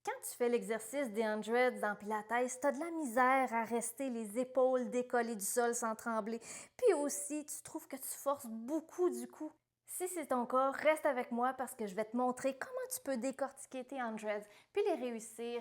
Quand tu fais l'exercice des 100 dans Pilates, tu as de la misère à rester les épaules décollées du sol sans trembler. Puis aussi, tu trouves que tu forces beaucoup du cou. Si c'est ton cas, reste avec moi parce que je vais te montrer comment tu peux décortiquer tes 100 puis les réussir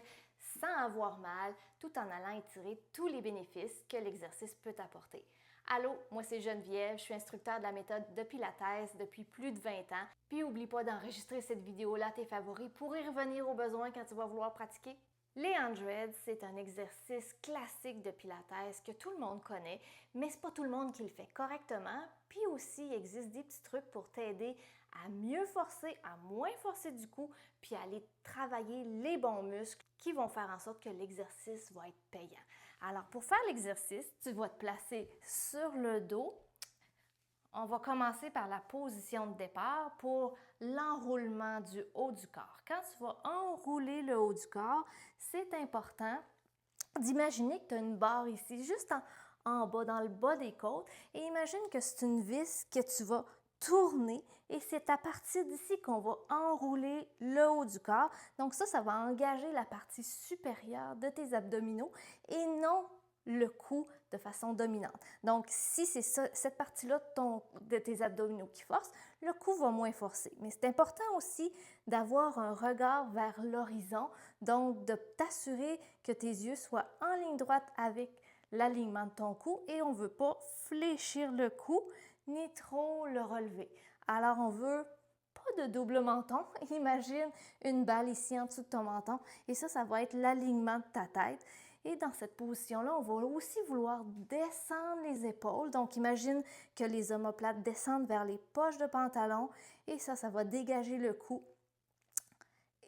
sans avoir mal, tout en allant étirer tous les bénéfices que l'exercice peut t'apporter. Allô, moi c'est Geneviève, je suis instructeur de la méthode de Pilates depuis plus de 20 ans. Puis oublie pas d'enregistrer cette vidéo-là à tes favoris pour y revenir au besoin quand tu vas vouloir pratiquer. Les 100, c'est un exercice classique de Pilates que tout le monde connaît, mais c'est pas tout le monde qui le fait correctement. Puis aussi, il existe des petits trucs pour t'aider à mieux forcer, à moins forcer du cou, puis à aller travailler les bons muscles qui vont faire en sorte que l'exercice va être payant. Alors, pour faire l'exercice, tu vas te placer sur le dos. On va commencer par la position de départ pour l'enroulement du haut du corps. Quand tu vas enrouler le haut du corps, c'est important d'imaginer que tu as une barre ici, juste en bas, dans le bas des côtes, et imagine que c'est une vis que tu vas tourner et c'est à partir d'ici qu'on va enrouler le haut du corps. Donc ça va engager la partie supérieure de tes abdominaux et non le cou de façon dominante. Donc, si c'est cette partie-là de tes abdominaux qui force, le cou va moins forcer. Mais c'est important aussi d'avoir un regard vers l'horizon, donc de t'assurer que tes yeux soient en ligne droite avec l'alignement de ton cou et on ne veut pas fléchir le cou ni trop le relever. Alors, on veut pas de double menton. Imagine une balle ici en dessous de ton menton et ça va être l'alignement de ta tête. Et dans cette position-là, on va aussi vouloir descendre les épaules. Donc, imagine que les omoplates descendent vers les poches de pantalon et ça va dégager le cou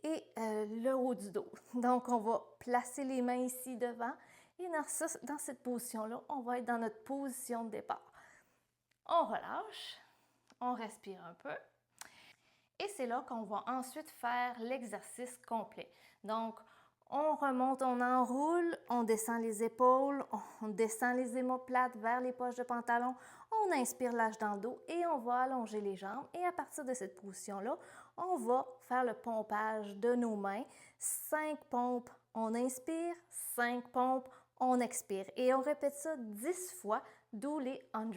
et le haut du dos. Donc, on va placer les mains ici devant et dans cette position-là, on va être dans notre position de départ. On relâche, on respire un peu. Et c'est là qu'on va ensuite faire l'exercice complet. Donc, on remonte, on enroule, on descend les épaules, on descend les omoplates vers les poches de pantalon, on inspire l'âge dans le dos et on va allonger les jambes. Et à partir de cette position-là, on va faire le pompage de nos mains. 5 pompes, on inspire, 5 pompes, on expire. Et on répète ça 10 fois, d'où les 100.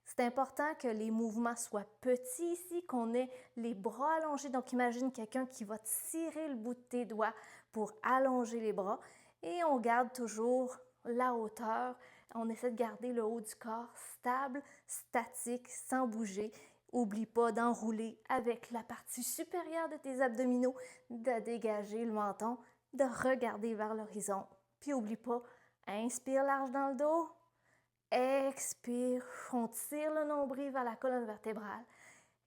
C'est important que les mouvements soient petits ici, qu'on ait les bras allongés. Donc, imagine quelqu'un qui va tirer le bout de tes doigts pour allonger les bras. Et on garde toujours la hauteur. On essaie de garder le haut du corps stable, statique, sans bouger. N'oublie pas d'enrouler avec la partie supérieure de tes abdominaux, de dégager le menton, de regarder vers l'horizon. Puis, n'oublie pas, inspire large dans le dos. Expire, on tire le nombril vers la colonne vertébrale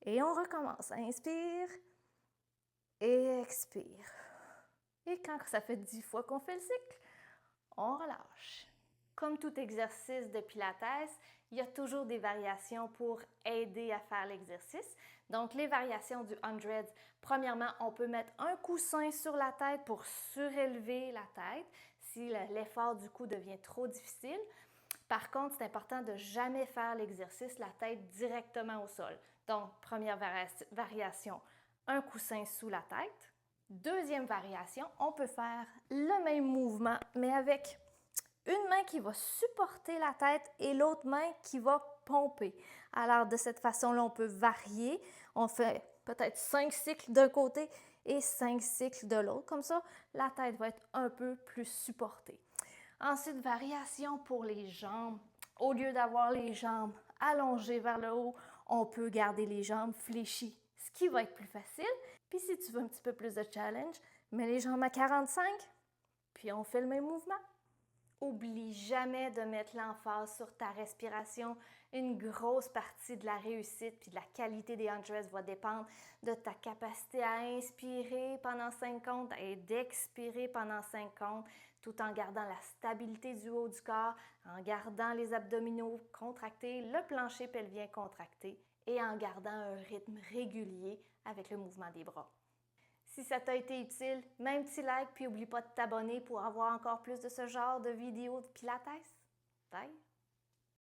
et on recommence. Inspire et expire. Et quand ça fait 10 fois qu'on fait le cycle, on relâche. Comme tout exercice de Pilates, il y a toujours des variations pour aider à faire l'exercice. Donc, les variations du 100, premièrement, on peut mettre un coussin sur la tête pour surélever la tête si l'effort du cou devient trop difficile. Par contre, c'est important de jamais faire l'exercice la tête directement au sol. Donc, première variation, un coussin sous la tête. Deuxième variation, on peut faire le même mouvement, mais avec une main qui va supporter la tête et l'autre main qui va pomper. Alors, de cette façon-là, on peut varier. On fait peut-être 5 cycles d'un côté et 5 cycles de l'autre. Comme ça, la tête va être un peu plus supportée. Ensuite, variation pour les jambes. Au lieu d'avoir les jambes allongées vers le haut, on peut garder les jambes fléchies, ce qui va être plus facile. Puis si tu veux un petit peu plus de challenge, mets les jambes à 45, puis on fait le même mouvement. Oublie jamais de mettre l'emphase sur ta respiration. Une grosse partie de la réussite puis de la qualité des 100 va dépendre de ta capacité à inspirer pendant 5 comptes et d'expirer pendant 5 comptes, tout en gardant la stabilité du haut du corps, en gardant les abdominaux contractés, le plancher pelvien contracté et en gardant un rythme régulier avec le mouvement des bras. Si ça t'a été utile, mets un petit like puis n'oublie pas de t'abonner pour avoir encore plus de ce genre de vidéos de Pilates. Bye!